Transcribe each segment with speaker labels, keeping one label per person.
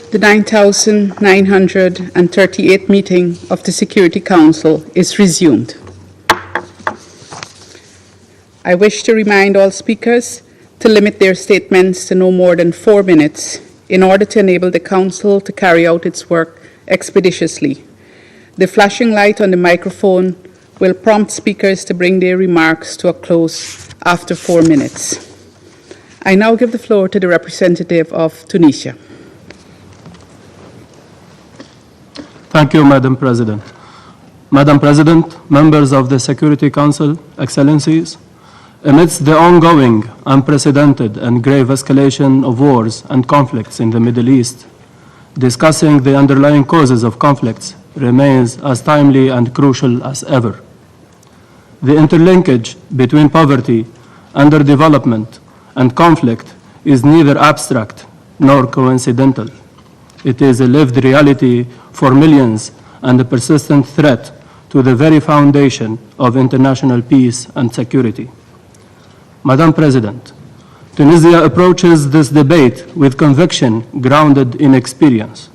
Speaker 1: The 9,938th meeting of the Security Council is resumed. I wish to remind all speakers to limit their statements to no more than 4 minutes in order to enable the Council to carry out its work expeditiously. The flashing light on the microphone will prompt speakers to bring their remarks to a close after 4 minutes. I now give the floor to the representative of Tunisia.
Speaker 2: Thank you, Madam President. Madam President, members of the Security Council, Excellencies, amidst the ongoing, unprecedented, and grave escalation of wars and conflicts in the Middle East, discussing the underlying causes of conflicts remains as timely and crucial as ever. The interlinkage between poverty, underdevelopment, and conflict is neither abstract nor coincidental. It is a lived reality for millions and a persistent threat to the very foundation of international peace and security. Madam President, Tunisia approaches this debate with conviction grounded in experience.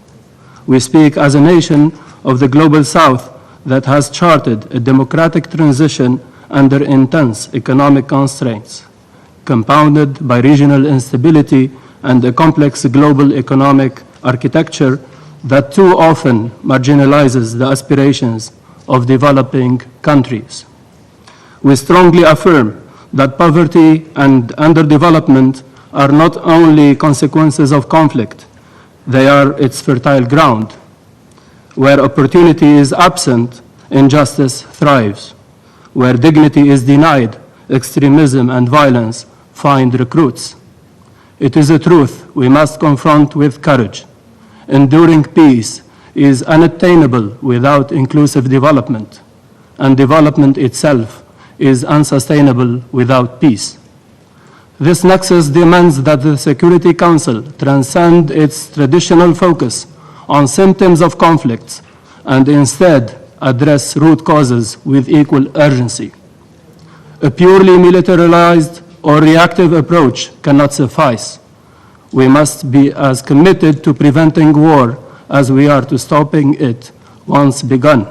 Speaker 2: We speak as a nation of the Global South that has charted a democratic transition under intense economic constraints, compounded by regional instability and a complex global economic architecture that too often marginalizes the aspirations of developing countries. We strongly affirm that poverty and underdevelopment are not only consequences of conflict, they are its fertile ground. Where opportunity is absent, injustice thrives. Where dignity is denied, extremism and violence find recruits. It is a truth we must confront with courage. Enduring peace is unattainable without inclusive development, and development itself is unsustainable without peace. This nexus demands that the Security Council transcend its traditional focus on symptoms of conflicts and instead address root causes with equal urgency. A purely militarized or reactive approach cannot suffice. We must be as committed to preventing war as we are to stopping it once begun.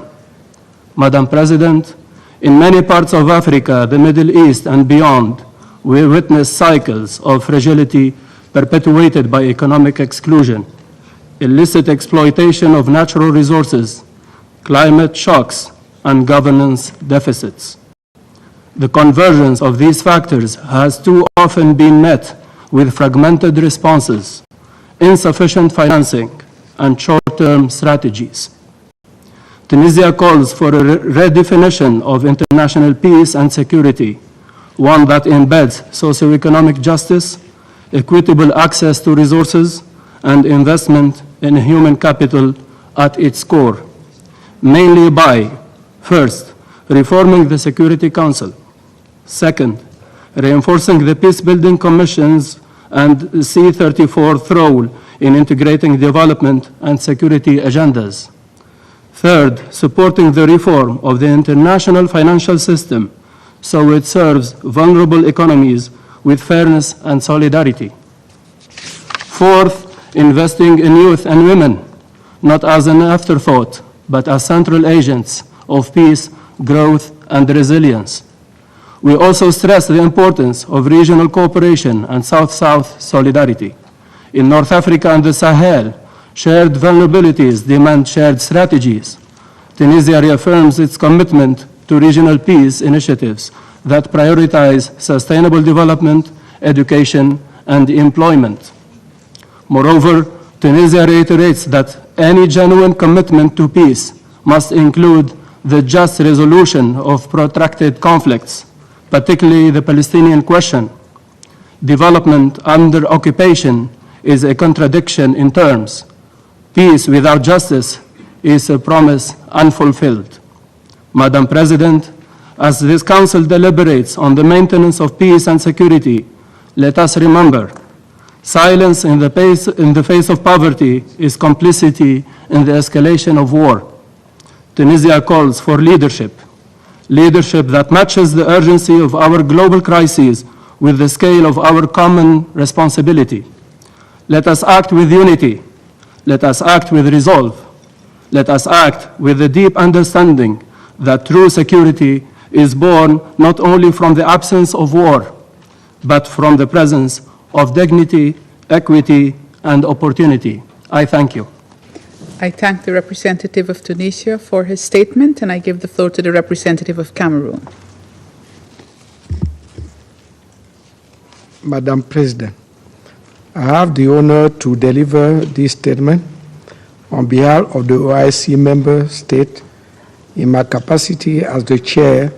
Speaker 2: Madam President, in many parts of Africa, the Middle East, and beyond, we witness cycles of fragility perpetuated by economic exclusion, illicit exploitation of natural resources, climate shocks, and governance deficits. The convergence of these factors has too often been met with fragmented responses, insufficient financing, and short-term strategies. Tunisia calls for a redefinition of international peace and security, one that embeds socioeconomic justice, equitable access to resources, and investment in human capital at its core, mainly by, first, reforming the Security Council, second, reinforcing the peace-building commissions and C-34's role in integrating development and security agendas. Third, supporting the reform of the international financial system so it serves vulnerable economies with fairness and solidarity. Fourth, investing in youth and women, not as an afterthought, but as central agents of peace, growth, and resilience. We also stress the importance of regional cooperation and South-South solidarity. In North Africa and the Sahel, shared vulnerabilities demand shared strategies. Tunisia reaffirms its commitment to regional peace initiatives that prioritize sustainable development, education, and employment. Moreover, Tunisia reiterates that any genuine commitment to peace must include the just resolution of protracted conflicts, particularly the Palestinian question. Development under occupation is a contradiction in terms. Peace without justice is a promise unfulfilled. Madam President, as this Council deliberates on the maintenance of peace and security, let us remember, silence in the face of poverty is complicity in the escalation of war. Tunisia calls for leadership that matches the urgency of our global crises with the scale of our common responsibility. Let us act with unity. Let us act with resolve. Let us act with a deep understanding that true security is born not only from the absence of war, but from the presence of dignity, equity, and opportunity. I thank you.
Speaker 1: I thank the representative of Tunisia for his statement, and I give the floor to the representative of Cameroon.
Speaker 3: Madam President, I have the honor to deliver this statement on behalf of the OIC member state in my capacity as the chair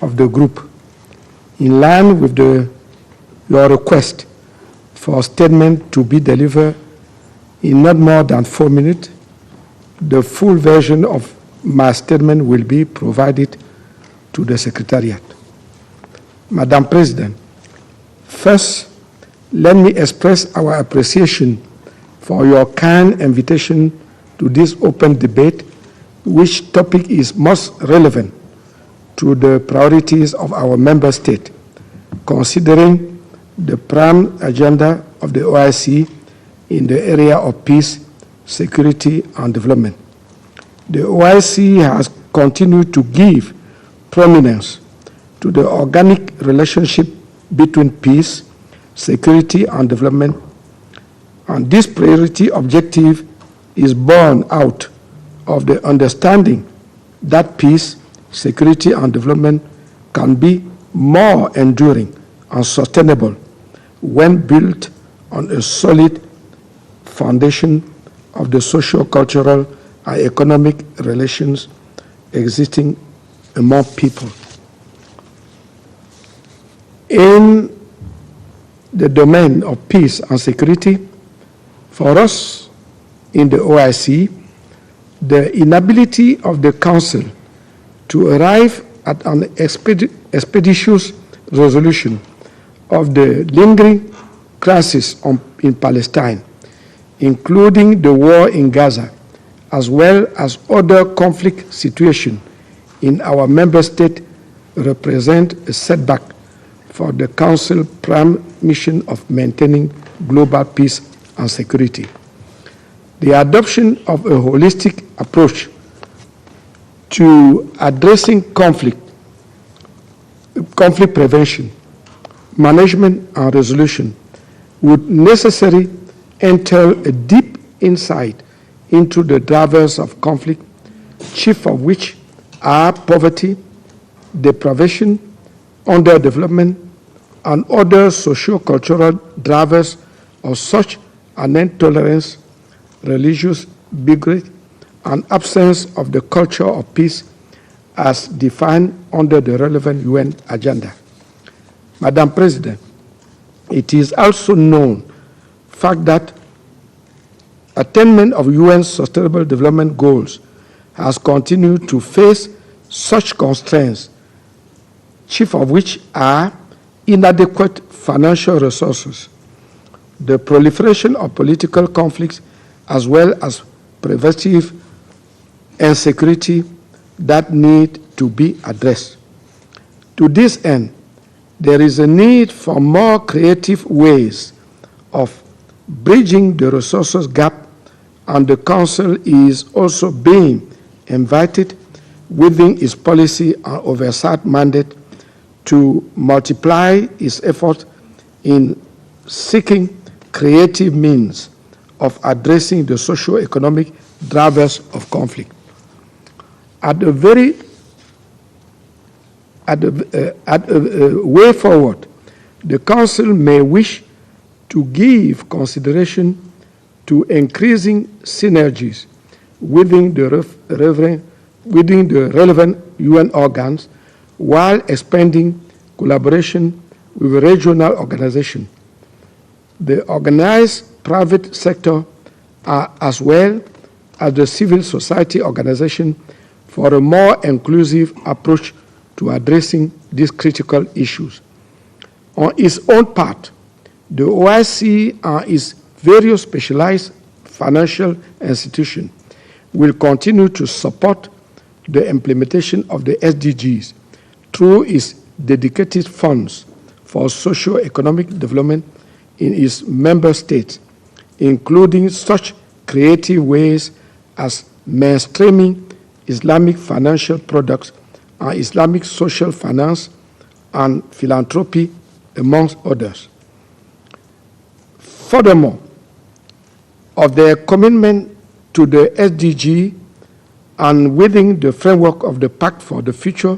Speaker 3: of the group. In line with your request for a statement to be delivered in not more than 4 minutes, the full version of my statement will be provided to the Secretariat. Madam President, first, let me express our appreciation for your kind invitation to this open debate, which topic is most relevant to the priorities of our member state, considering the prime agenda of the OIC in the area of peace, security, and development. The OIC has continued to give prominence to the organic relationship between peace, security, and development, and this priority objective is born out of the understanding that peace, security, and development can be more enduring and sustainable when built on a solid foundation of the socio-cultural and economic relations existing among people. In the domain of peace and security, for us in the OIC, the inability of the Council to arrive at an expeditious resolution of the lingering crisis in Palestine, including the war in Gaza, as well as other conflict situations in our member state, represent a setback for the Council prime mission of maintaining global peace and security. The adoption of a holistic approach to addressing conflict prevention, management, and resolution would necessarily entail a deep insight into the drivers of conflict, chief of which are poverty, deprivation, underdevelopment, and other socio-cultural drivers of such an intolerance, religious bigotry, and absence of the culture of peace as defined under the relevant UN agenda. Madam President, it is also known fact that attainment of UN Sustainable Development Goals has continued to face such constraints, chief of which are inadequate financial resources, the proliferation of political conflicts, as well as pervasive insecurity that need to be addressed. To this end, there is a need for more creative ways of bridging the resources gap, and the Council is also being invited within its policy and oversight mandate to multiply its effort in seeking creative means of addressing the socio-economic drivers of conflict. At a way forward, the Council may wish to give consideration to increasing synergies within the relevant UN organs while expanding collaboration with regional organizations, the organized private sector, as well as the civil society organization, for a more inclusive approach to addressing these critical issues. On its own part, the OIC and its various specialized financial institutions will continue to support the implementation of the SDGs through its dedicated funds for socio-economic development in its member states, including such creative ways as mainstreaming Islamic financial products and Islamic social finance and philanthropy, amongst others. Furthermore, of their commitment to the SDG and within the framework of the Pact for the Future,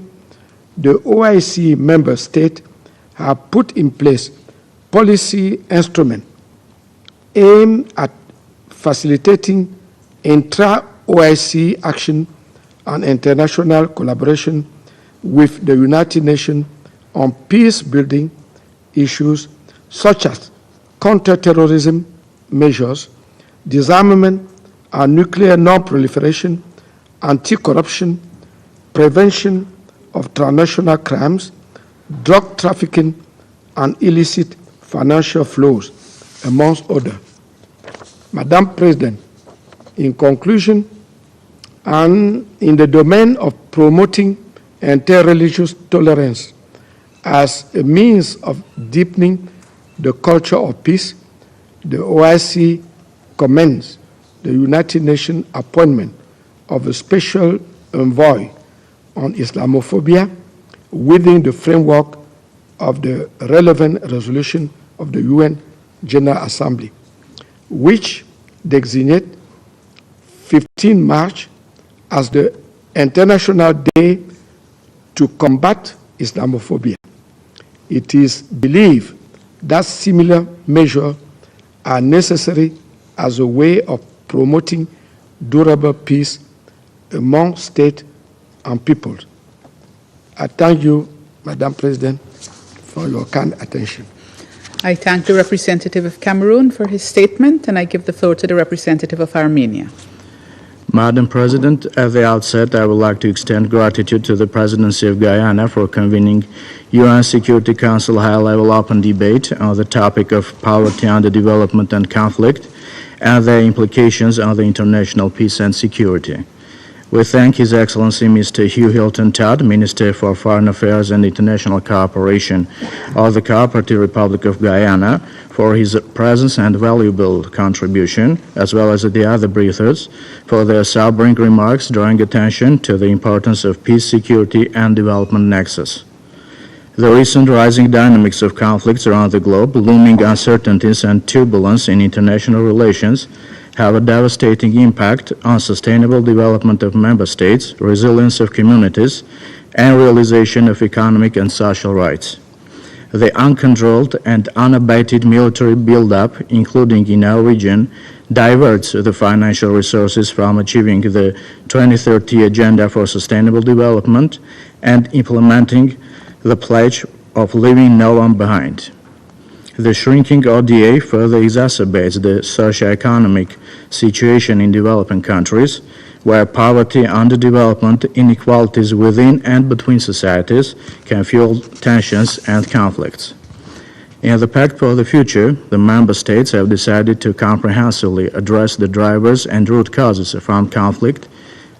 Speaker 3: the OIC member states have put in place policy instruments aimed at facilitating intra-OIC action and international collaboration with the United Nations on peace-building issues such as counter-terrorism measures, disarmament and nuclear non-proliferation, anti-corruption, prevention of transnational crimes, drug trafficking, and illicit financial flows, amongst others. Madam President, in conclusion, and in the domain of promoting interreligious tolerance as a means of deepening the culture of peace, the OIC commends the United Nations appointment of a special envoy on Islamophobia within the framework of the relevant resolution of the UN General Assembly, which designate 15 March as the International Day to combat Islamophobia. It is believed that similar measures are necessary as a way of promoting durable peace among states and peoples. I thank you, Madam President, for your kind attention.
Speaker 1: I thank the representative of Cameroon for his statement, and I give the floor to the representative of Armenia.
Speaker 4: Madam President, at the outset, I would like to extend gratitude to the Presidency of Guyana for convening UN Security Council high-level open debate on the topic of poverty, underdevelopment, and conflict, and their implications on the international peace and security. We thank His Excellency Mr. Hugh Hilton Todd, Minister for Foreign Affairs and International Cooperation of the Cooperative Republic of Guyana, for his presence and valuable contribution, as well as the other briefers, for their sobering remarks drawing attention to the importance of peace, security, and development nexus. The recent rising dynamics of conflicts around the globe, looming uncertainties and turbulence in international relations have a devastating impact on sustainable development of member states, resilience of communities, and realization of economic and social rights. The uncontrolled and unabated military buildup, including in our region, diverts the financial resources from achieving the 2030 Agenda for Sustainable Development and implementing the pledge of leaving no one behind. The shrinking ODA further exacerbates the socioeconomic situation in developing countries, where poverty, underdevelopment, inequalities within and between societies can fuel tensions and conflicts. In the Pact for the Future, the member states have decided to comprehensively address the drivers and root causes from conflict,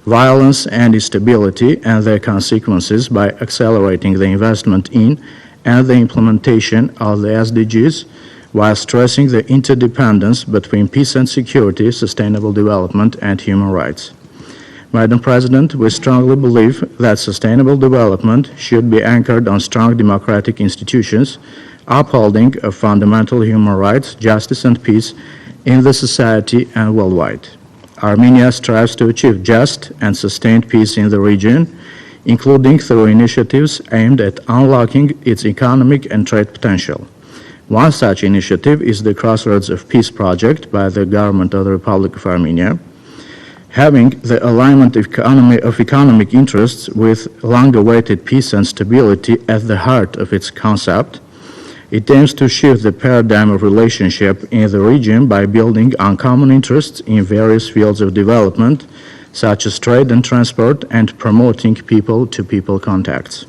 Speaker 4: violence, and instability and their consequences by accelerating the investment in and the implementation of the SDGs, while stressing the interdependence between peace and security, sustainable development, and human rights. Madam President, we strongly believe that sustainable development should be anchored on strong democratic institutions, upholding of fundamental human rights, justice, and peace in the society and worldwide. Armenia strives to achieve just and sustained peace in the region, including through initiatives aimed at unlocking its economic and trade potential. One such initiative is the Crossroads of Peace project by the government of the Republic of Armenia. Having the alignment of economic interests with long-awaited peace and stability at the heart of its concept, it aims to shift the paradigm of relationship in the region by building on common interests in various fields of development, such as trade and transport, and promoting people-to-people contacts.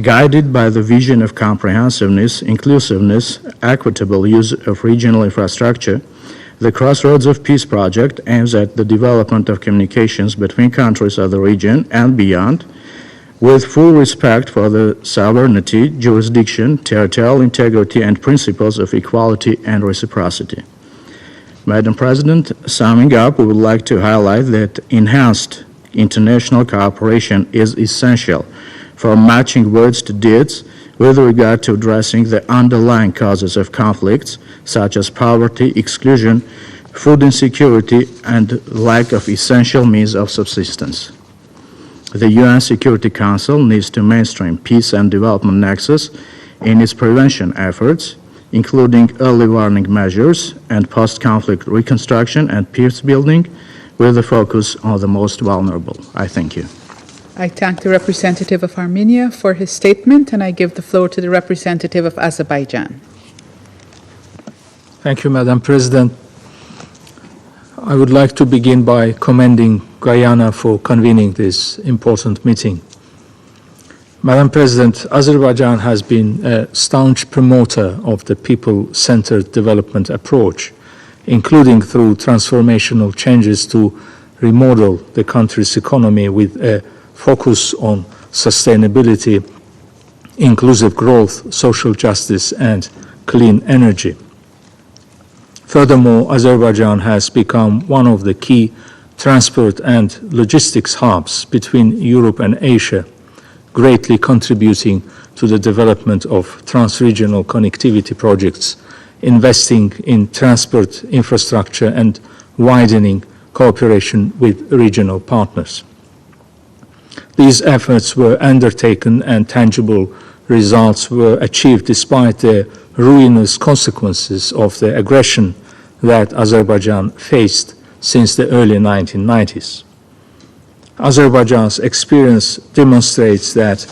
Speaker 4: Guided by the vision of comprehensiveness, inclusiveness, equitable use of regional infrastructure, the Crossroads of Peace project aims at the development of communications between countries of the region and beyond, with full respect for the sovereignty, jurisdiction, territorial integrity, and principles of equality and reciprocity. Madam President, summing up, we would like to highlight that enhanced international cooperation is essential for matching words to deeds with regard to addressing the underlying causes of conflicts, such as poverty, exclusion, food insecurity, and lack of essential means of subsistence. The UN Security Council needs to mainstream peace and development nexus in its prevention efforts, including early warning measures and post-conflict reconstruction and peace building, with a focus on the most vulnerable. I thank you.
Speaker 1: I thank the representative of Armenia for his statement, and I give the floor to the representative of Azerbaijan.
Speaker 5: Thank you, Madam President. I would like to begin by commending Guyana for convening this important meeting. Madam President, Azerbaijan has been a staunch promoter of the people-centered development approach, including through transformational changes to remodel the country's economy with a focus on sustainability, inclusive growth, social justice, and clean energy. Furthermore, Azerbaijan has become one of the key transport and logistics hubs between Europe and Asia, greatly contributing to the development of trans-regional connectivity projects, investing in transport infrastructure, and widening cooperation with regional partners. These efforts were undertaken and tangible results were achieved despite the ruinous consequences of the aggression that Azerbaijan faced since the early 1990s. Azerbaijan's experience demonstrates that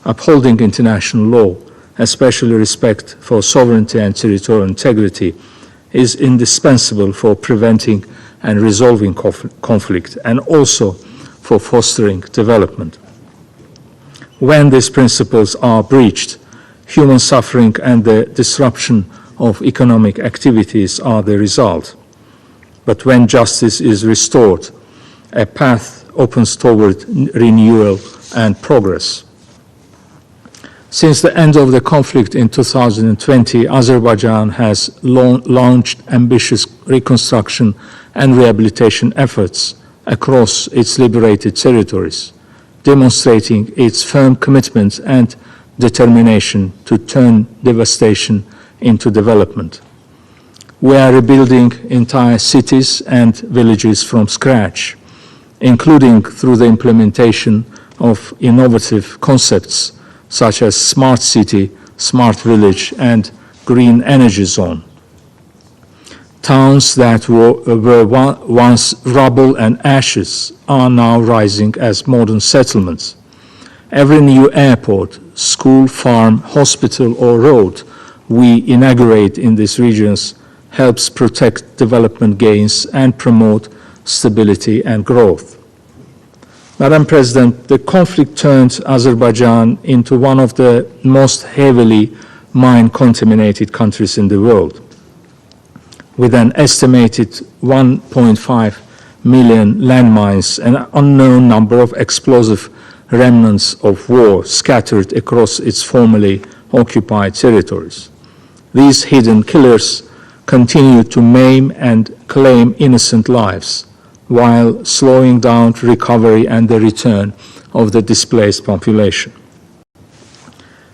Speaker 5: upholding international law, especially respect for sovereignty and territorial integrity, is indispensable for preventing and resolving conflict, and also for fostering development. When these principles are breached, human suffering and the disruption of economic activities are the result. But when justice is restored, a path opens toward renewal and progress. Since the end of the conflict in 2020, Azerbaijan has launched ambitious reconstruction and rehabilitation efforts across its liberated territories, demonstrating its firm commitment and determination to turn devastation into development. We are rebuilding entire cities and villages from scratch, including through the implementation of innovative concepts such as smart city, smart village, and green energy zone. Towns that were once rubble and ashes are now rising as modern settlements. Every new airport, school, farm, hospital, or road we inaugurate in these regions helps protect development gains and promote stability and growth. Madam President, the conflict turned Azerbaijan into one of the most heavily mine-contaminated countries in the world, with an estimated 1.5 million landmines and an unknown number of explosive remnants of war scattered across its formerly occupied territories. These hidden killers continue to maim and claim innocent lives, while slowing down recovery and the return of the displaced population.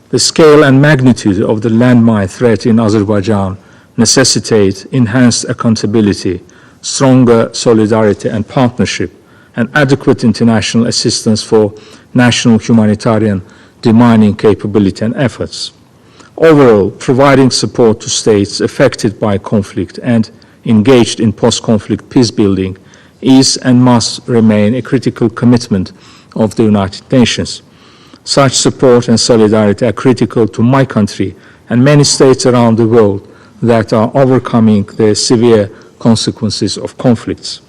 Speaker 5: The scale and magnitude of the landmine threat in Azerbaijan necessitate enhanced accountability, stronger solidarity and partnership, and adequate international assistance for national humanitarian demining capability and efforts. Overall, providing support to states affected by conflict and engaged in post-conflict peace building is and must remain a critical commitment of the United Nations. Such support and solidarity are critical to my country and many states around the world that are overcoming the severe consequences of conflicts.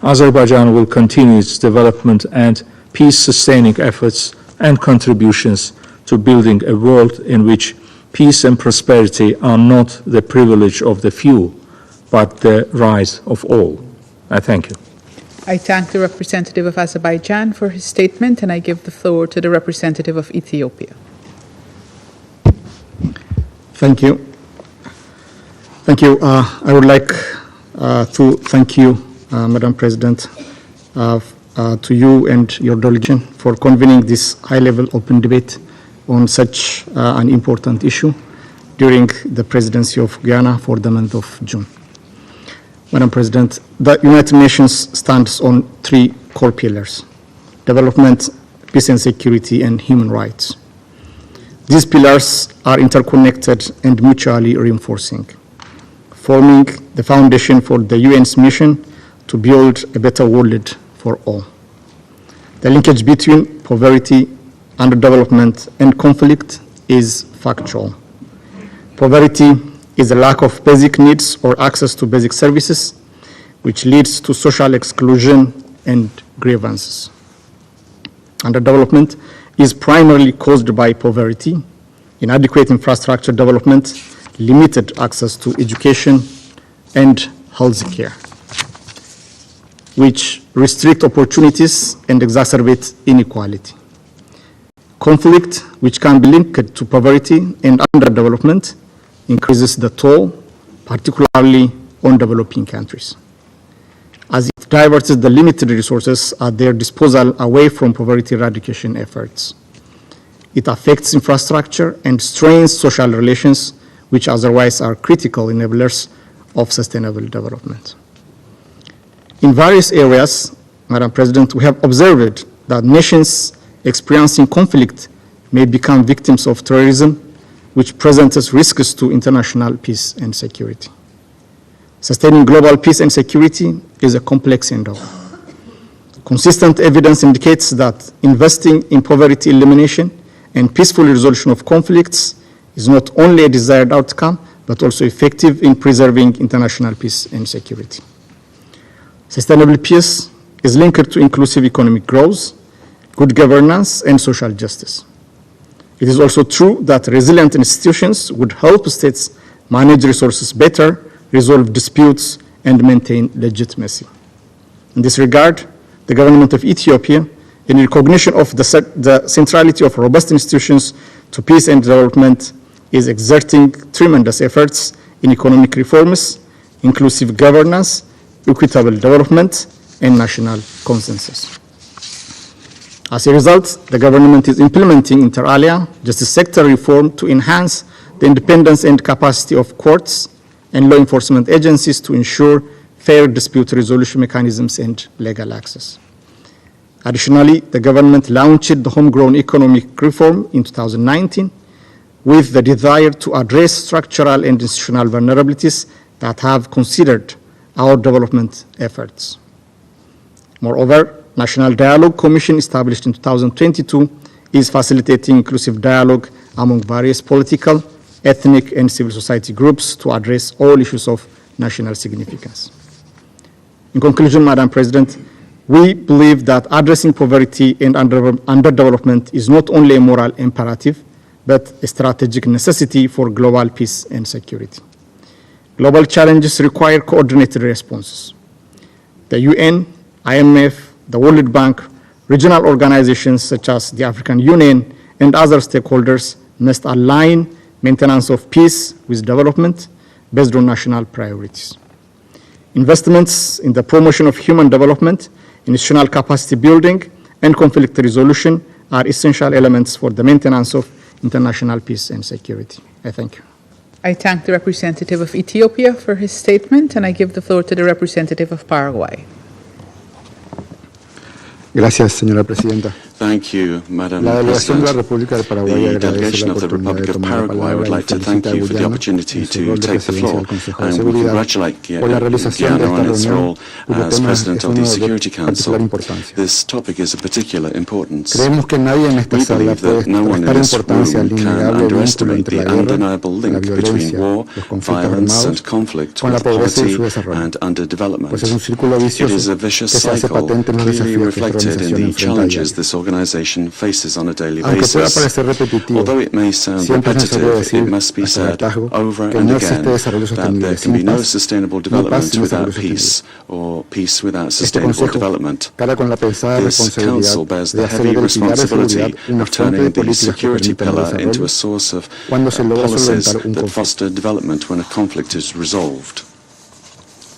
Speaker 5: Azerbaijan will continue its development and peace-sustaining efforts and contributions to building a world in which peace and prosperity are not the privilege of the few, but the right of all. I thank you.
Speaker 1: I thank the representative of Azerbaijan for his statement, and I give the floor to the representative of Ethiopia.
Speaker 6: Thank you. I would like to thank you, Madam President, to you and your delegation for convening this high-level open debate on such an important issue during the presidency of Guyana for the month of June. Madam President, the United Nations stands on 3 core pillars: development, peace and security, and human rights. These pillars are interconnected and mutually reinforcing, forming the foundation for the UN's mission to build a better world for all. The linkage between poverty, underdevelopment, and conflict is factual. Poverty is a lack of basic needs or access to basic services, which leads to social exclusion and grievances. Underdevelopment is primarily caused by poverty, inadequate infrastructure development, limited access to education and health care, which restrict opportunities and exacerbate inequality. Conflict, which can be linked to poverty and underdevelopment, increases the toll, particularly on developing countries, as it diverts the limited resources at their disposal away from poverty eradication efforts. It affects infrastructure and strains social relations, which otherwise are critical enablers of sustainable development. In various areas, Madam President, we have observed that nations experiencing conflict may become victims of terrorism, which presents risks to international peace and security. Sustaining global peace and security is a complex endeavor. Consistent evidence indicates that investing in poverty elimination and peaceful resolution of conflicts is not only a desired outcome, but also effective in preserving international peace and security. Sustainable peace is linked to inclusive economic growth, good governance, and social justice. It is also true that resilient institutions would help states manage resources better, resolve disputes, and maintain legitimacy. In this regard, the government of Ethiopia, in recognition of the centrality of robust institutions to peace and development, is exerting tremendous efforts in economic reforms, inclusive governance, equitable development, and national consensus. As a result, the government is implementing inter alia justice sector reform to enhance the independence and capacity of courts and law enforcement agencies to ensure fair dispute resolution mechanisms and legal access. Additionally, the government launched the homegrown economic reform in 2019 with the desire to address structural and institutional vulnerabilities that have considered our development efforts. Moreover, National Dialogue Commission, established in 2022, is facilitating inclusive dialogue among various political, ethnic, and civil society groups to address all issues of national significance. In conclusion, Madam President, we believe that addressing poverty and underdevelopment is not only a moral imperative, but a strategic necessity for global peace and security. Global challenges require coordinated responses. The UN, IMF, the World Bank, regional organizations such as the African Union, and other stakeholders must align maintenance of peace with development based on national priorities. Investments in the promotion of human development, institutional capacity building, and conflict resolution are essential elements for the maintenance of international peace and security. I thank you.
Speaker 1: I thank the representative of Ethiopia for his statement, and I give the floor to the representative of Paraguay.
Speaker 7: Gracias, señora presidenta.
Speaker 8: Thank you, Madam
Speaker 7: La delegación de la
Speaker 8: President.
Speaker 7: República de Paraguay
Speaker 8: The
Speaker 7: agradece
Speaker 8: delegation
Speaker 7: la
Speaker 8: of the
Speaker 7: oportunidad
Speaker 8: Republic
Speaker 7: de
Speaker 8: of
Speaker 7: tomar la
Speaker 8: Paraguay would
Speaker 7: palabra y
Speaker 8: like to
Speaker 7: felicita
Speaker 8: thank
Speaker 7: a
Speaker 8: you for the
Speaker 7: Guyana
Speaker 8: opportunity
Speaker 7: en su
Speaker 8: to
Speaker 7: rol de
Speaker 8: take the
Speaker 7: presidencia
Speaker 8: floor,
Speaker 7: del Consejo de
Speaker 8: and we
Speaker 7: Seguridad
Speaker 8: congratulate
Speaker 7: por la realización de
Speaker 8: Guyana
Speaker 7: esta
Speaker 8: on its
Speaker 7: reunión,
Speaker 8: role
Speaker 7: cuyo
Speaker 8: as
Speaker 7: tema
Speaker 8: President
Speaker 7: es
Speaker 8: of the
Speaker 7: uno de
Speaker 8: Security
Speaker 7: particular
Speaker 8: Council.
Speaker 7: importancia.
Speaker 8: This topic is of particular importance.
Speaker 7: Creemos que nadie en esta
Speaker 8: We
Speaker 7: sala
Speaker 8: believe
Speaker 7: puede
Speaker 8: that no one in
Speaker 7: restar
Speaker 8: this
Speaker 7: importancia al
Speaker 8: room can
Speaker 7: innegable vínculo
Speaker 8: underestimate
Speaker 7: entre
Speaker 8: the
Speaker 7: la guerra,
Speaker 8: undeniable
Speaker 7: la
Speaker 8: link between
Speaker 7: violencia,
Speaker 8: war,
Speaker 7: los conflictos
Speaker 8: violence,
Speaker 7: armados,
Speaker 8: and conflict
Speaker 7: con la
Speaker 8: with
Speaker 7: pobreza y
Speaker 8: poverty
Speaker 7: su desarrollo,
Speaker 8: and underdevelopment.
Speaker 7: pues es un círculo
Speaker 8: It
Speaker 7: vicioso
Speaker 8: is a
Speaker 7: que
Speaker 8: vicious
Speaker 7: se hace
Speaker 8: cycle
Speaker 7: patente en los
Speaker 8: clearly
Speaker 7: desafíos que esta
Speaker 8: reflected in
Speaker 7: organización
Speaker 8: the
Speaker 7: enfrenta a
Speaker 8: challenges
Speaker 7: diario.
Speaker 8: this organization faces on a daily
Speaker 7: Aunque pueda
Speaker 8: basis.
Speaker 7: parecer repetitivo,
Speaker 8: Although it may sound
Speaker 7: siempre es necesario
Speaker 8: repetitive, it
Speaker 7: decir
Speaker 8: must be
Speaker 7: hasta el
Speaker 8: said
Speaker 7: hartazgo
Speaker 8: over
Speaker 7: que
Speaker 8: and
Speaker 7: no existe
Speaker 8: again
Speaker 7: desarrollo
Speaker 8: that
Speaker 7: sostenible
Speaker 8: there can be
Speaker 7: sin
Speaker 8: no
Speaker 7: paz,
Speaker 8: sustainable
Speaker 7: ni paz
Speaker 8: development
Speaker 7: sin
Speaker 8: without
Speaker 7: desarrollo
Speaker 8: peace, or peace without
Speaker 7: Este
Speaker 8: sustainable
Speaker 7: Consejo
Speaker 8: development.
Speaker 7: carga con la pesada
Speaker 8: This
Speaker 7: responsabilidad
Speaker 8: Council bears
Speaker 7: de
Speaker 8: the
Speaker 7: hacer
Speaker 8: heavy
Speaker 7: del pilar de
Speaker 8: responsibility
Speaker 7: seguridad una
Speaker 8: of
Speaker 7: fuente de
Speaker 8: turning the
Speaker 7: políticas que
Speaker 8: security
Speaker 7: permitan el
Speaker 8: pillar into
Speaker 7: desarrollo
Speaker 8: a source of
Speaker 7: cuando se logra
Speaker 8: policies
Speaker 7: solventar un
Speaker 8: that
Speaker 7: conflicto.
Speaker 8: foster development when a conflict is resolved.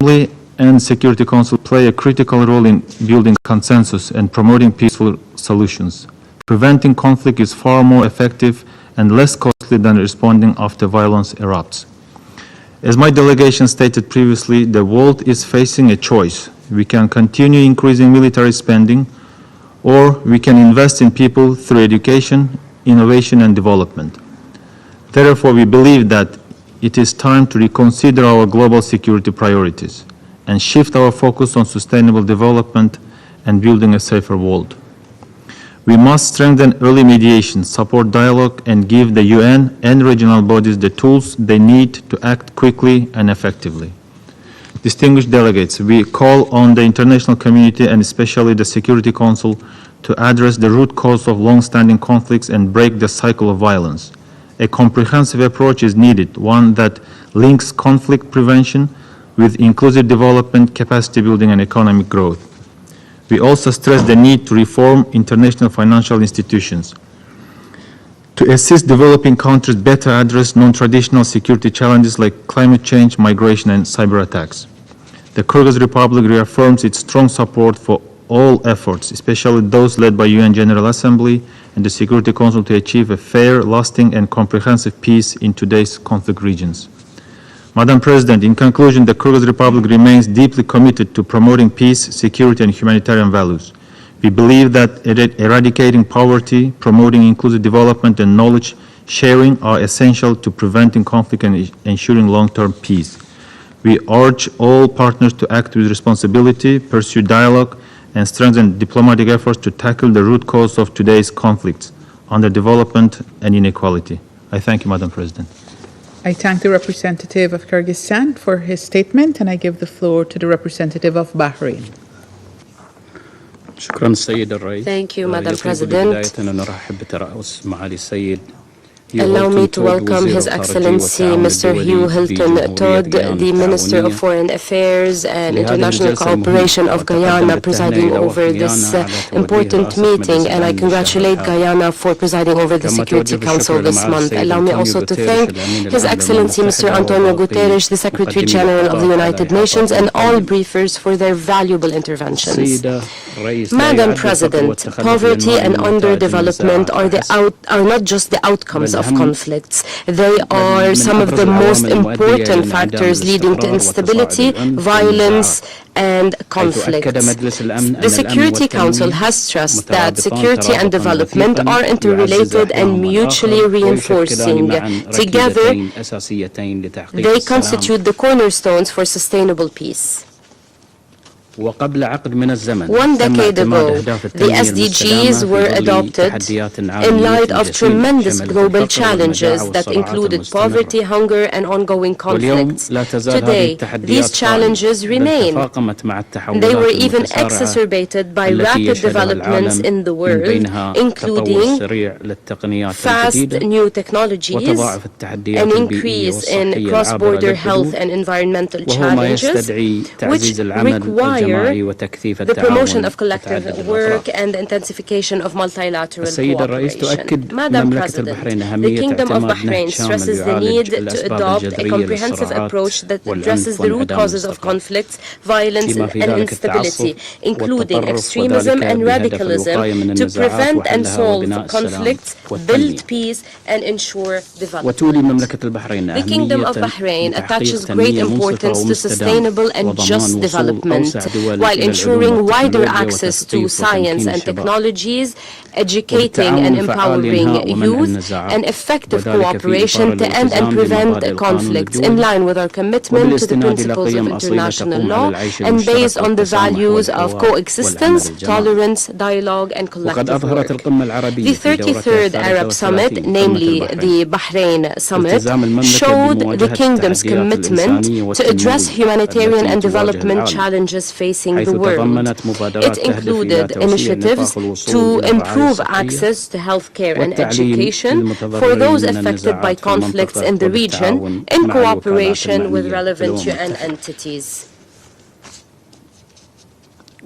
Speaker 9: Assembly and Security Council play a critical role in building consensus and promoting peaceful solutions. Preventing conflict is far more effective and less costly than responding after violence erupts. As my delegation stated previously, the world is facing a choice. We can continue increasing military spending, or we can invest in people through education, innovation, and development. Therefore, we believe that it is time to reconsider our global security priorities and shift our focus on sustainable development and building a safer world. We must strengthen early mediation, support dialogue, and give the UN and regional bodies the tools they need to act quickly and effectively. Distinguished delegates, we call on the international community and especially the Security Council to address the root cause of long-standing conflicts and break the cycle of violence. A comprehensive approach is needed, one that links conflict prevention with inclusive development, capacity building, and economic growth. We also stress the need to reform international financial institutions to assist developing countries better address non-traditional security challenges like climate change, migration, and cyber attacks. The Kyrgyz Republic reaffirms its strong support for all efforts, especially those led by UN General Assembly and the Security Council, to achieve a fair, lasting, and comprehensive peace in today's conflict regions. Madam President, in conclusion, the Kyrgyz Republic remains deeply committed to promoting peace, security, and humanitarian values. We believe that eradicating poverty, promoting inclusive development, and knowledge sharing are essential to preventing conflict and ensuring long-term peace. We urge all partners to act with responsibility, pursue dialogue, and strengthen diplomatic efforts to tackle the root cause of today's conflicts, underdevelopment and inequality. I thank you, Madam President.
Speaker 1: I thank the representative of Kyrgyzstan for his statement, and I give the floor to the representative of Bahrain.
Speaker 10: Thank you, Madam President. Allow me to welcome His Excellency Mr. Hugh Hilton Todd, the Minister of Foreign Affairs and International Cooperation of Guyana, presiding over this important meeting, and I congratulate Guyana for presiding over the Security Council this month. Allow me also to thank His Excellency Mr. Antonio Guterres, the Secretary General of the United Nations, and all briefers for their valuable interventions. Madam President, poverty and underdevelopment are not just the outcomes of conflicts. They are some of the most important factors leading to instability, violence, and conflict. The Security Council has stressed that security and development are interrelated and mutually reinforcing. Together, they constitute the cornerstones for sustainable peace. 1 decade ago, the SDGs were adopted in light of tremendous global challenges that included poverty, hunger, and ongoing conflicts. Today, these challenges remain. They were even exacerbated by rapid developments in the world, including fast new technologies, an increase in cross-border health and environmental challenges, which require the promotion of collective work and the intensification of multilateral cooperation. Madam President, the Kingdom of Bahrain stresses the need to adopt a comprehensive approach that addresses the root causes of conflicts, violence, and instability, including extremism and radicalism, to prevent and solve conflicts, build peace, and ensure development. The Kingdom of Bahrain attaches great importance to sustainable and just development, while ensuring wider access to science and technologies, educating and empowering youth, and effective cooperation to end and prevent conflicts, in line with our commitment to the principles of international law and based on the values of coexistence, tolerance, dialogue, and collective work. The 33rd Arab Summit, namely the Bahrain Summit, showed the Kingdom's commitment to address humanitarian and development challenges facing the world. It included initiatives to improve access to healthcare and education for those affected by conflicts in the region, in cooperation with relevant UN entities.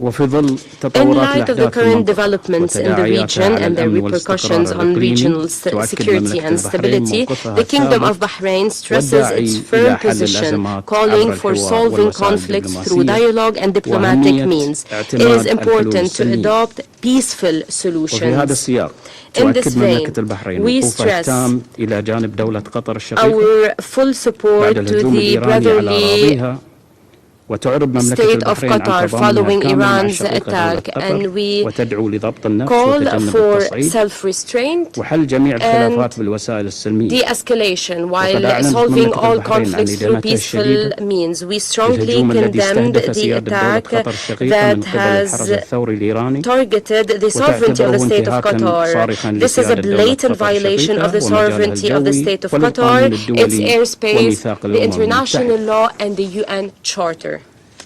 Speaker 11: وفي ظل
Speaker 10: In
Speaker 11: تطورات
Speaker 10: light of the
Speaker 11: الأحداث في
Speaker 10: current
Speaker 11: المنطقة
Speaker 10: developments in the
Speaker 11: وتداعياتها
Speaker 10: region
Speaker 11: على
Speaker 10: and their
Speaker 11: الأمن
Speaker 10: repercussions
Speaker 11: والاستقرار
Speaker 10: on
Speaker 11: الإقليمي،
Speaker 10: regional
Speaker 11: تؤكد
Speaker 10: security
Speaker 11: مملكة
Speaker 10: and
Speaker 11: البحرين
Speaker 10: stability,
Speaker 11: موقفها
Speaker 10: the Kingdom of
Speaker 11: الثابت
Speaker 10: Bahrain stresses
Speaker 11: والداعي
Speaker 10: its
Speaker 11: إلى
Speaker 10: firm
Speaker 11: حل
Speaker 10: position,
Speaker 11: الأزمات
Speaker 10: calling
Speaker 11: عبر
Speaker 10: for
Speaker 11: الحوار
Speaker 10: solving
Speaker 11: والوسائل
Speaker 10: conflicts through
Speaker 11: الدبلوماسية
Speaker 10: dialogue and diplomatic
Speaker 11: وأهمية
Speaker 10: means. It
Speaker 11: اعتماد
Speaker 10: is
Speaker 11: الحلول
Speaker 10: important to
Speaker 11: السلمية.
Speaker 10: adopt peaceful
Speaker 11: وفي هذا
Speaker 10: solutions.
Speaker 11: السياق
Speaker 10: In this
Speaker 11: تؤكد مملكة
Speaker 10: vein,
Speaker 11: البحرين
Speaker 10: we
Speaker 11: وقوفها
Speaker 10: stress
Speaker 11: التام إلى جانب دولة قطر الشقيقة
Speaker 10: our full support
Speaker 11: بعد
Speaker 10: to
Speaker 11: الهجوم
Speaker 10: the
Speaker 11: الإيراني على
Speaker 10: brotherly
Speaker 11: أراضيها، وتعرب مملكة
Speaker 10: state of
Speaker 11: البحرين عن
Speaker 10: Qatar
Speaker 11: تضامنها
Speaker 10: following
Speaker 11: كامل مع
Speaker 10: Iran's
Speaker 11: الشقيقة دولة
Speaker 10: attack,
Speaker 11: قطر،
Speaker 10: and we
Speaker 11: وتدعو لضبط النفس
Speaker 10: call
Speaker 11: وتجنب
Speaker 10: for
Speaker 11: التصعيد
Speaker 10: self-restraint
Speaker 11: وحل جميع الخلافات
Speaker 10: and
Speaker 11: بالوسائل السلمية.
Speaker 10: de-escalation
Speaker 11: وقد
Speaker 10: while
Speaker 11: أعلنت
Speaker 10: solving
Speaker 11: مملكة
Speaker 10: all
Speaker 11: البحرين عن
Speaker 10: conflicts through
Speaker 11: إدانتها
Speaker 10: peaceful
Speaker 11: الشديدة
Speaker 10: means. We strongly
Speaker 11: للهجوم الذي
Speaker 10: condemned
Speaker 11: استهدف
Speaker 10: the
Speaker 11: سيادة دولة
Speaker 10: attack
Speaker 11: قطر الشقيقة من
Speaker 10: that
Speaker 11: قبل الحرس
Speaker 10: has
Speaker 11: الثوري الإيراني،
Speaker 10: targeted the sovereignty of the state of
Speaker 11: انتهاكاً
Speaker 10: Qatar.
Speaker 11: صارخاً
Speaker 10: This is a
Speaker 11: لسيادة دولة
Speaker 10: blatant
Speaker 11: قطر
Speaker 10: violation of the
Speaker 11: الشقيقة ومجالها
Speaker 10: sovereignty of the
Speaker 11: الجوي
Speaker 10: state of
Speaker 11: والقانون
Speaker 10: Qatar, its
Speaker 11: الدولي
Speaker 10: airspace,
Speaker 11: وميثاق
Speaker 10: the
Speaker 11: الأمم
Speaker 10: international
Speaker 11: المتحدة.
Speaker 10: law and the UN Charter.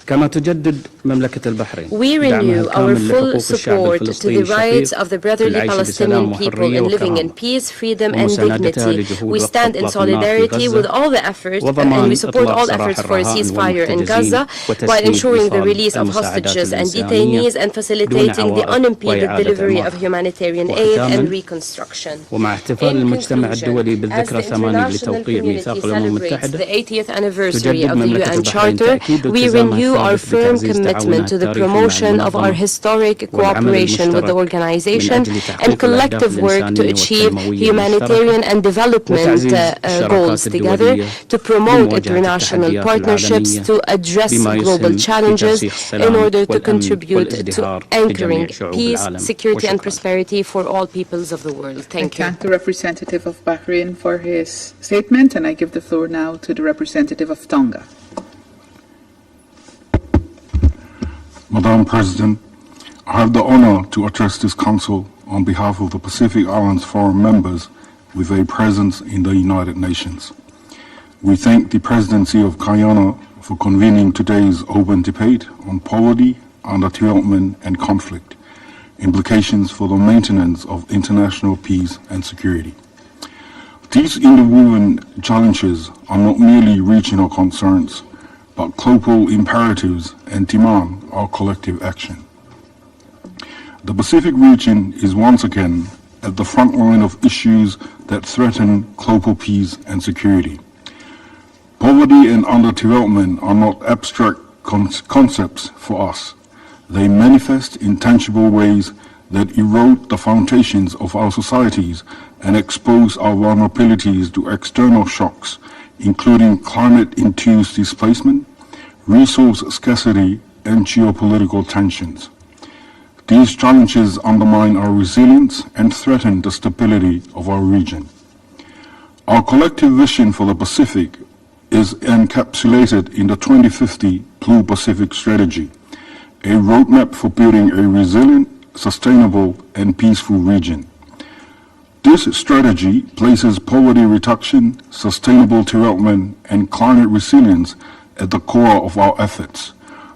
Speaker 11: كما تجدد مملكة البحرين
Speaker 10: We
Speaker 11: دعمها
Speaker 10: renew our
Speaker 11: الكامل
Speaker 10: full
Speaker 11: لحقوق الشعب
Speaker 10: support to
Speaker 11: الفلسطيني
Speaker 10: the rights
Speaker 11: الشقيق
Speaker 10: of the
Speaker 11: في
Speaker 10: brotherly
Speaker 11: العيش
Speaker 10: Palestinian
Speaker 11: بسلام
Speaker 10: people
Speaker 11: وحرية
Speaker 10: in living in
Speaker 11: وكرامة،
Speaker 10: peace, freedom and
Speaker 11: ومساندتها
Speaker 10: dignity.
Speaker 11: لجهود
Speaker 10: We
Speaker 11: وقف
Speaker 10: stand in
Speaker 11: إطلاق النار في
Speaker 10: solidarity
Speaker 11: غزة،
Speaker 10: with all the efforts and
Speaker 11: وضمان
Speaker 10: we support
Speaker 11: إطلاق
Speaker 10: all
Speaker 11: سراح
Speaker 10: efforts for a
Speaker 11: الرهائن
Speaker 10: ceasefire in
Speaker 11: والمحتجزين
Speaker 10: Gaza while
Speaker 11: وتسهيل
Speaker 10: ensuring the
Speaker 11: إيصال
Speaker 10: release of
Speaker 11: المساعدات
Speaker 10: hostages and
Speaker 11: الإنسانية
Speaker 10: detainees and
Speaker 11: دون
Speaker 10: facilitating the
Speaker 11: عوائق
Speaker 10: unimpeded
Speaker 11: وإعادة
Speaker 10: delivery of
Speaker 11: إعمارها.
Speaker 10: humanitarian aid and
Speaker 11: وختاماً،
Speaker 10: reconstruction.
Speaker 11: ومع احتفال
Speaker 10: In
Speaker 11: المجتمع
Speaker 10: conclusion,
Speaker 11: الدولي
Speaker 10: as
Speaker 11: بالذكرى
Speaker 10: the
Speaker 11: 8
Speaker 10: international
Speaker 11: لتوقيع
Speaker 10: community
Speaker 11: ميثاق الأمم
Speaker 10: celebrates
Speaker 11: المتحدة،
Speaker 10: the 80th anniversary
Speaker 11: تجدد
Speaker 10: of the
Speaker 11: مملكة
Speaker 10: UN
Speaker 11: البحرين
Speaker 10: Charter,
Speaker 11: تأكيد
Speaker 10: we
Speaker 11: التزامها
Speaker 10: renew our
Speaker 11: الثابت
Speaker 10: firm
Speaker 11: بتعزيز
Speaker 10: commitment
Speaker 11: تعاونها
Speaker 10: to the
Speaker 11: التاريخي مع
Speaker 10: promotion of our
Speaker 11: المنظمة
Speaker 10: historic
Speaker 11: والعمل
Speaker 10: cooperation with the
Speaker 11: المشترك
Speaker 10: organization
Speaker 11: من أجل
Speaker 10: and
Speaker 11: تحقيق الأهداف
Speaker 10: collective work to
Speaker 11: الإنسانية
Speaker 10: achieve
Speaker 11: والتنموية
Speaker 10: humanitarian and development
Speaker 11: وتعزيز
Speaker 10: goals
Speaker 11: الشراكات
Speaker 10: together,
Speaker 11: الدولية
Speaker 10: to promote
Speaker 11: لمواجهة
Speaker 10: international
Speaker 11: التحديات
Speaker 10: partnerships
Speaker 11: العالمية
Speaker 10: to address
Speaker 11: بما
Speaker 10: global
Speaker 11: يسهم في
Speaker 10: challenges
Speaker 11: ترسيخ
Speaker 10: in
Speaker 11: السلام
Speaker 10: order to
Speaker 11: والأمن
Speaker 10: contribute to
Speaker 11: والازدهار
Speaker 10: anchoring
Speaker 11: لجميع شعوب
Speaker 10: peace,
Speaker 11: العالم.
Speaker 10: security and
Speaker 11: وشكراً.
Speaker 10: prosperity for all peoples of the world.
Speaker 1: I
Speaker 10: Thank you.
Speaker 1: thank the representative of Bahrain for his statement, and I give the floor now to the representative of Tonga.
Speaker 12: Madam President, I have the honor to address this Council on behalf of the Pacific Islands Forum members with a presence in the United Nations. We thank the Presidency of Guyana for convening today's open debate on poverty, underdevelopment and conflict, implications for the maintenance of international peace and security. These interwoven challenges are not merely regional concerns, but global imperatives and demand our collective action. The Pacific region is once again at the front line of issues that threaten global peace and security. Poverty and underdevelopment are not abstract concepts for us. They manifest in tangible ways that erode the foundations of our societies and expose our vulnerabilities to external shocks, including climate-induced displacement, resource scarcity, and geopolitical tensions. These challenges undermine our resilience and threaten the stability of our region. Our collective vision for the Pacific is encapsulated in the 2050 Blue Pacific Strategy, a roadmap for building a resilient, sustainable, and peaceful region. This strategy places poverty reduction, sustainable development, and climate resilience at the core of our efforts,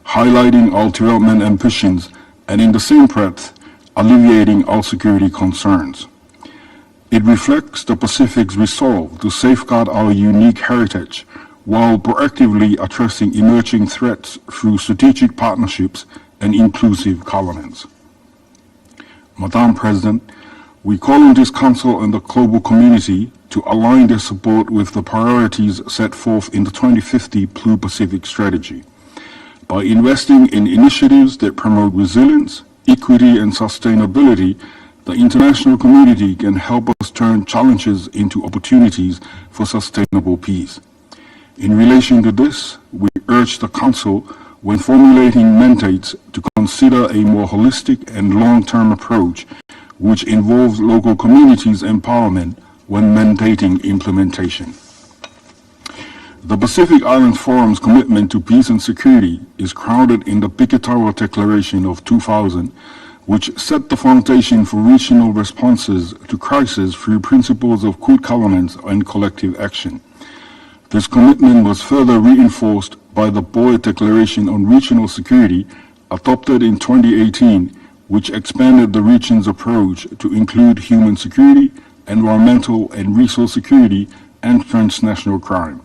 Speaker 12: highlighting our development ambitions and in the same breath, alleviating our security concerns. It reflects the Pacific's resolve to safeguard our unique heritage while proactively addressing emerging threats through strategic partnerships and inclusive governance. Madam President, we call on this Council and the global community to align their support with the priorities set forth in the 2050 Blue Pacific Strategy. By investing in initiatives that promote resilience, equity, and sustainability, the international community can help us turn challenges into opportunities for sustainable peace. In relation to this, we urge the Council, when formulating mandates, to consider a more holistic and long-term approach which involves local communities' empowerment when mandating implementation. The Pacific Islands Forum's commitment to peace and security is grounded in the Bikitawa Declaration of 2000, which set the foundation for regional responses to crisis through principles of good governance and collective action. This commitment was further reinforced by the Boyd Declaration on Regional Security, adopted in 2018, which expanded the region's approach to include human security, environmental and resource security, and transnational crime.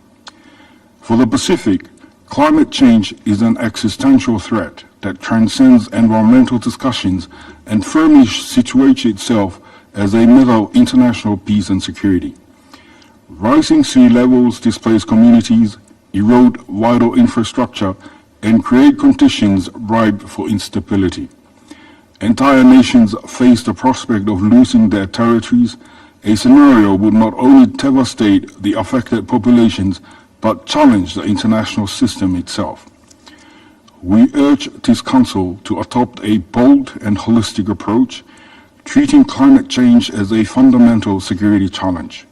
Speaker 12: For the Pacific, climate change is an existential threat that transcends environmental discussions and firmly situates itself as a matter of international peace and security. Rising sea levels displace communities, erode vital infrastructure, and create conditions ripe for instability. Entire nations face the prospect of losing their territories. A scenario would not only devastate the affected populations, but challenge the international system itself. We urge this Council to adopt a bold and holistic approach, treating climate change as a fundamental security challenge.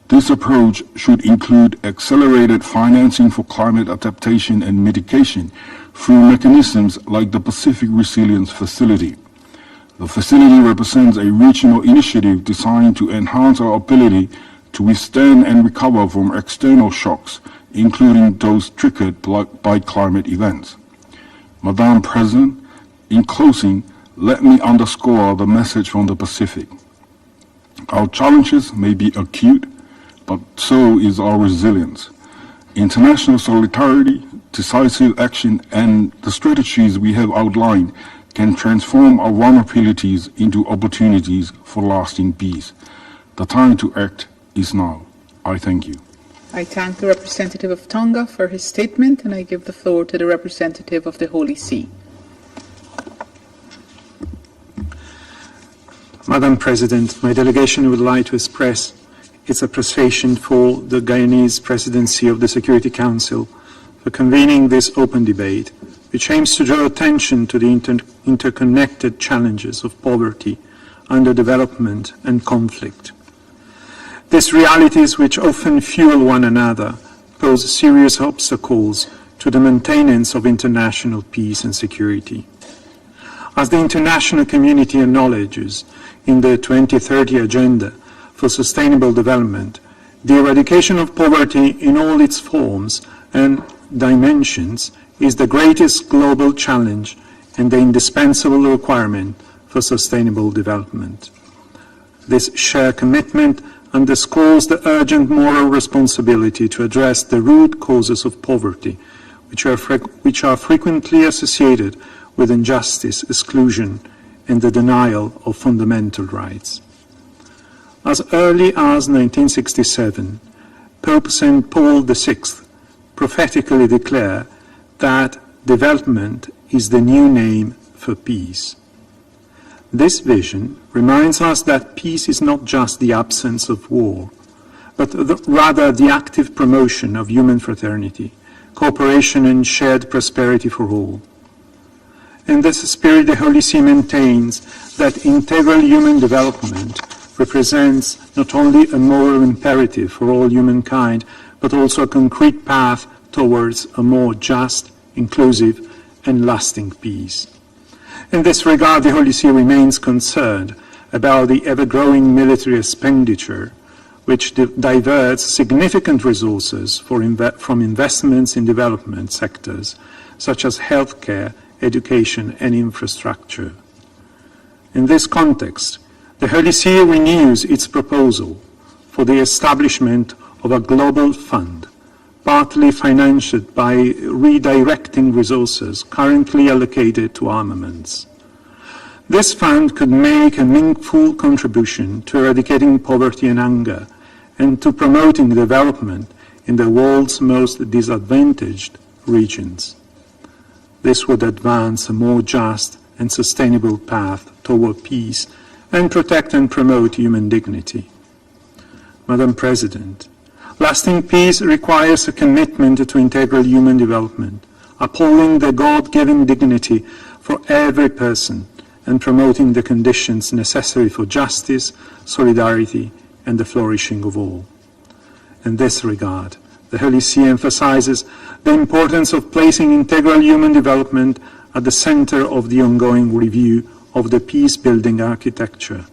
Speaker 12: This approach should include accelerated financing for climate adaptation and mitigation through mechanisms like the Pacific Resilience Facility. The facility represents a regional initiative designed to enhance our ability to withstand and recover from external shocks, including those triggered by climate events. Madam President, in closing, let me underscore the message from the Pacific. Our challenges may be acute, but so is our resilience. International solidarity, decisive action, and the strategies we have outlined can transform our vulnerabilities into opportunities for lasting peace. The time to act is now. I thank you.
Speaker 1: I thank the representative of Tonga for his statement, and I give the floor to the representative of the Holy See.
Speaker 13: Madam President, my delegation would like to express its appreciation for the Guyanese presidency of the Security Council for convening this open debate, which aims to draw attention to the interconnected challenges of poverty, underdevelopment, and conflict. These realities, which often fuel one another, pose serious obstacles to the maintenance of international peace and security. As the international community acknowledges in the 2030 Agenda for Sustainable Development, the eradication of poverty in all its forms and dimensions is the greatest global challenge and the indispensable requirement for sustainable development. This shared commitment underscores the urgent moral responsibility to address the root causes of poverty, which are frequently associated with injustice, exclusion, and the denial of fundamental rights. As early as 1967, Pope St. Paul VI prophetically declared that development is the new name for peace. This vision reminds us that peace is not just the absence of war, but rather the active promotion of human fraternity, cooperation, and shared prosperity for all. In this spirit, the Holy See maintains that integral human development represents not only a moral imperative for all humankind, but also a concrete path towards a more just, inclusive, and lasting peace. In this regard, the Holy See remains concerned about the ever-growing military expenditure, which diverts significant resources from investments in development sectors, such as healthcare, education, and infrastructure. In this context, the Holy See renews its proposal for the establishment of a global fund, partly financed by redirecting resources currently allocated to armaments. This fund could make a meaningful contribution to eradicating poverty and hunger and to promoting development in the world's most disadvantaged regions. This would advance a more just and sustainable path toward peace and protect and promote human dignity. Madam President, lasting peace requires a commitment to integral human development, upholding the God-given dignity for every person and promoting the conditions necessary for justice, solidarity, and the flourishing of all. In this regard, the Holy See emphasizes the importance of placing integral human development at the center of the ongoing review of the peace-building architecture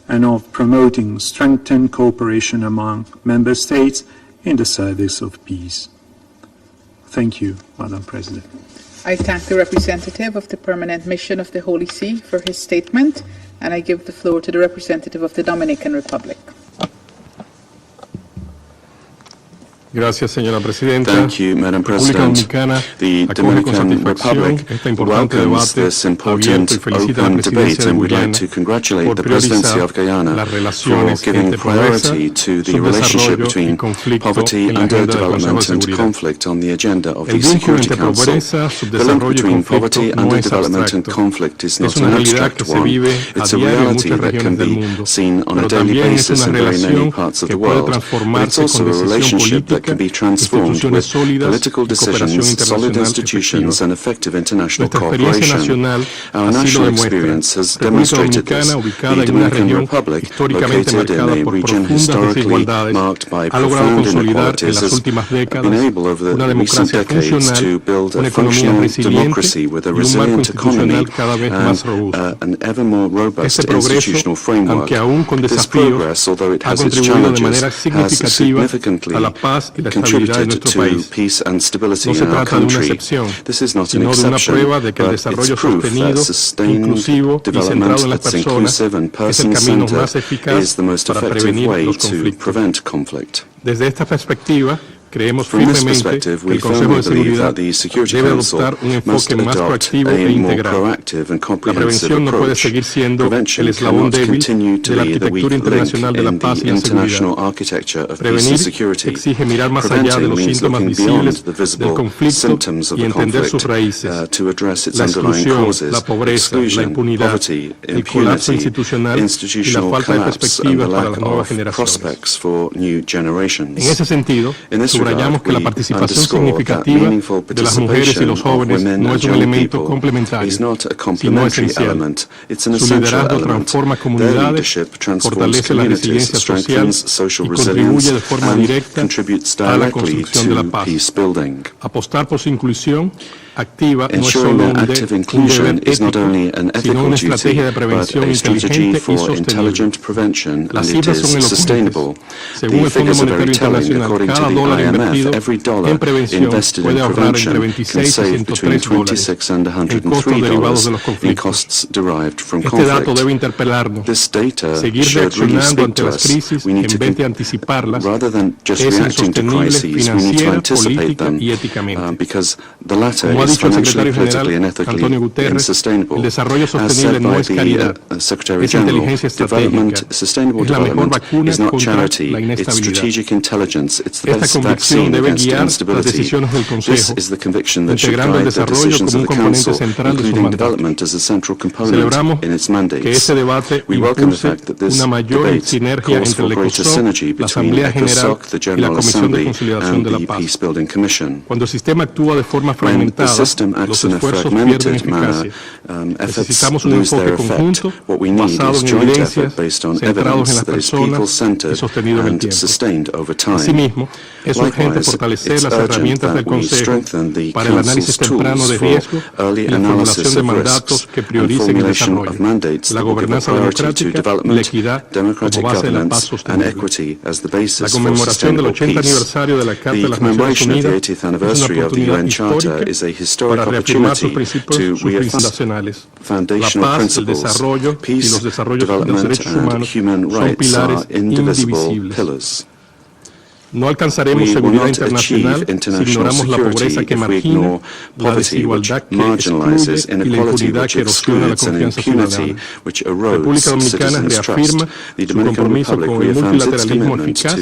Speaker 13: and of promoting strengthened cooperation among member states in the service of peace. Thank you, Madam President.
Speaker 1: I thank the representative of the Permanent Mission of the Holy See for his statement, and I give the floor to the representative of the Dominican Republic.
Speaker 3: Gracias, señora presidenta.
Speaker 8: Thank you, Madam President. The Dominican Republic welcomes this important open debate, and we'd like to congratulate the Presidency of Guyana for giving priority to the relationship between poverty, underdevelopment, and conflict on the agenda of the Security Council. The link between poverty, underdevelopment, and conflict is not an abstract one. It's a reality that can be seen on a daily basis in very many parts of the world, but it's also a relationship that can be transformed with political decisions, solid institutions, and effective international cooperation. Our national experience has demonstrated this. The Dominican Republic, located in a region historically marked by profound inequalities, has been able over the recent decades to build a functional democracy with a resilient economy and an ever more robust institutional framework. This progress, although it has its challenges, has significantly contributed to peace and stability in our country. This is not an exception, but it's proof that sustained development that's inclusive and person-centered is the most effective way to prevent conflict. From this perspective, we firmly believe that the Security Council must adopt a more proactive and comprehensive approach. Prevention cannot continue to be the weak link in the international architecture of peace and security. Preventing means looking beyond the visible symptoms of the conflict to address its underlying causes: exclusion, poverty, impunity, institutional collapse, and the lack of prospects for new generations. In this
Speaker 3: subrayamos que la participación significativa de las mujeres y los jóvenes no es un elemento complementario, sino esencial. Su liderazgo transforma comunidades, fortalece la resiliencia social y contribuye de forma directa a la construcción de la paz. Apostar por su inclusión activa no es solo un deber ético, sino una estrategia de prevención inteligente y sostenible. Las cifras son elocuentes. Según el Fondo Monetario Internacional, cada dólar invertido en prevención puede ahorrar entre 26 y 103 dólares en costos derivados de los conflictos. Este dato debe interpelarnos. Seguir reaccionando ante las crisis en vez de anticiparlas es insostenible financiera, política y éticamente. Como ha dicho el secretario general Antonio Guterres, el desarrollo sostenible no es caridad, es inteligencia estratégica, es la mejor vacuna contra la inestabilidad. Esta convicción debe guiar las decisiones del Consejo, integrando el desarrollo como un componente central de su mandato. Celebramos que este debate impulse una mayor sinergia entre el ECOSOC, la Asamblea General y la Comisión de Consolidación de la Paz. Cuando el sistema actúa de forma fragmentada, los esfuerzos pierden eficacia. Necesitamos un enfoque conjunto, basado en evidencias, centrados en las personas y sostenido en el tiempo. Asimismo, es urgente fortalecer las herramientas del Consejo para el análisis temprano de riesgo y la formulación de mandatos que prioricen el desarrollo, la gobernanza democrática y la equidad como base de la paz sostenible. La conmemoración del 80 aniversario de la Carta de las Naciones Unidas es una oportunidad histórica para reafirmar sus principios fundacionales. La paz, el desarrollo y los desarrollos de los derechos humanos son pilares indivisibles. No alcanzaremos seguridad internacional si ignoramos la pobreza que margina, la desigualdad que excluye y la impunidad que erosiona la confianza ciudadana. República Dominicana reafirma su compromiso con el multilateralismo eficaz,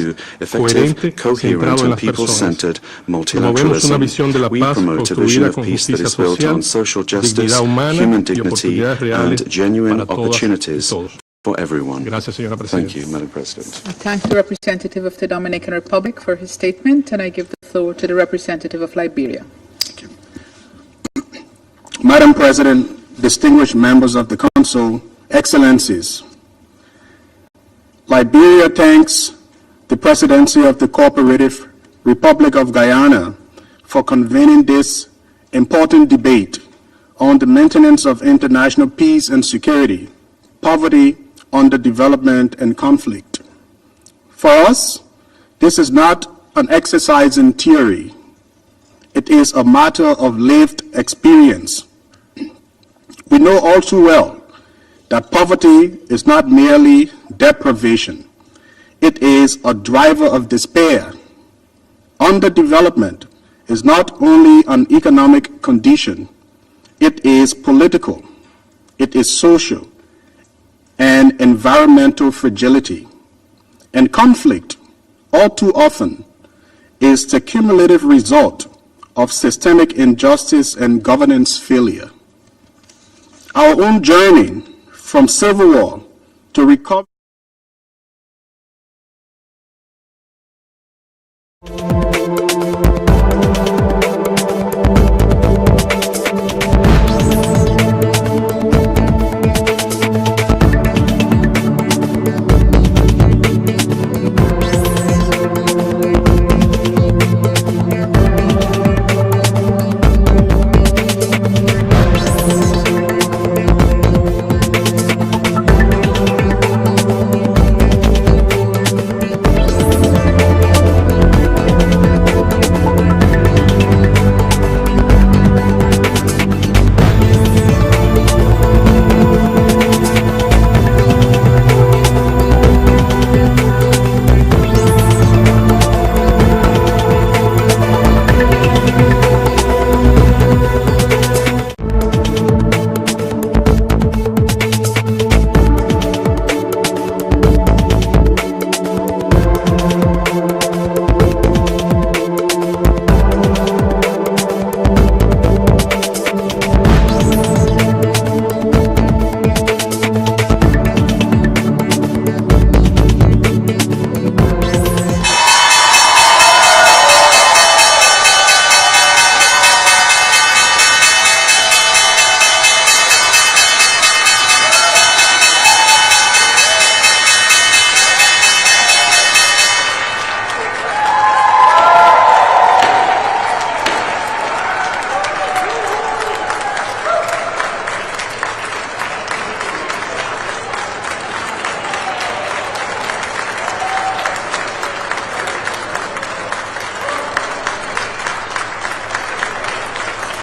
Speaker 3: coherente, centrado en las personas. Promovemos una visión de la paz construida con justicia social, dignidad humana y oportunidades reales para todas y todos.
Speaker 8: For everyone.
Speaker 3: Gracias, señora Presidenta.
Speaker 8: Thank you, Madam President.
Speaker 1: I thank the representative of the Dominican Republic for his statement, and I give the floor to the representative of Liberia.
Speaker 14: Thank you. Madam President, distinguished members of the Council, Excellencies, Liberia thanks the Presidency of the Cooperative Republic of Guyana for convening this important debate on the maintenance of international peace and security, poverty, underdevelopment, and conflict. For us, this is not an exercise in theory. It is a matter of lived experience. We know all too well that poverty is not merely deprivation. It is a driver of despair, underdevelopment is not only an economic condition, it is political, it is social, and environmental fragility. And conflict, all too often, is the cumulative result of systemic injustice and governance failure. Our own journey from civil war to recovery